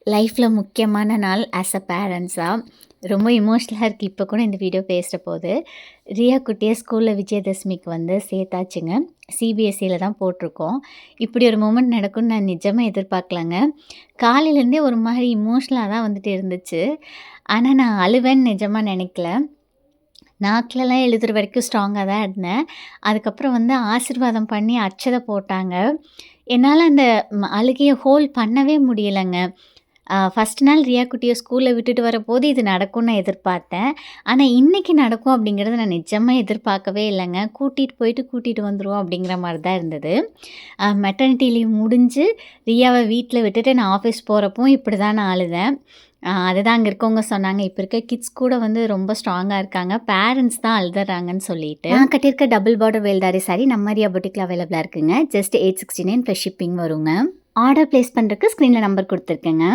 லைஃப்பில் முக்கியமான நாள் ஆஸ் அ பேரண்ட்ஸாக ரொம்ப இமோஷ்னலாக இருக்குது. இப்போ கூட இந்த வீடியோ பேசுகிற போது ரியா குட்டியை ஸ்கூலில் விஜயதசமிக்கு வந்து சேர்த்தாச்சுங்க. சிபிஎஸ்சியில் தான் போட்டிருக்கோம். இப்படி ஒரு மூமெண்ட் நடக்கும்னு நான் நிஜமாக எதிர்பார்க்கலங்க. காலையிலேருந்தே ஒரு மாதிரி இமோஷ்னலாக தான் வந்துட்டு இருந்துச்சு. ஆனால் நான் அழுவேன்னு நிஜமாக நினைக்கல. நாக்கிலலாம் எழுதுகிற வரைக்கும் ஸ்ட்ராங்காக தான் இருந்தேன். அதுக்கப்புறம் வந்து ஆசீர்வாதம் பண்ணி அட்சதை போட்டாங்க. என்னால் அந்த அழுகையை ஹோல்ட் பண்ணவே முடியலைங்க. ஃபஸ்ட் நாள் ரியா குட்டியை ஸ்கூலில் விட்டுட்டு வரப்போது இது நடக்கும்னு நான் எதிர்பார்த்தேன். ஆனால் இன்றைக்கி நடக்கும் அப்படிங்கிறத நான் நிஜமாக எதிர்பார்க்கவே இல்லைங்க. கூட்டிகிட்டு வந்துருவோம் அப்படிங்கிற மாதிரி தான் இருந்தது. மெட்டர்னிட்டி லீவ் முடிஞ்சு ரியாவை வீட்டில் விட்டுட்டு நான் ஆஃபீஸ் போகிறப்போ இப்படி தான் நான் அழுதேன். அதுதான் அங்கே இருக்கவங்க சொன்னாங்க, இப்போ இருக்க கிட்ஸ் கூட வந்து ரொம்ப ஸ்ட்ராங்காக இருக்காங்க, பேரண்ட்ஸ் தான் அழுதுறாங்கன்னு சொல்லிட்டு. நான் கட்டியிருக்க டபுள் பார்டர் வேல்தாரி சாரி நம்ம ரியா புட்டிக்கில் அவைலபிளாக இருக்குங்க. ஜஸ்ட் 869 ப்ளஸ் ஷிப்பிங் வருங்க. ஆர்டர் ப்ளேஸ் பண்ணுறதுக்கு ஸ்க்ரீனில் நம்பர் கொடுத்துருக்கேங்க.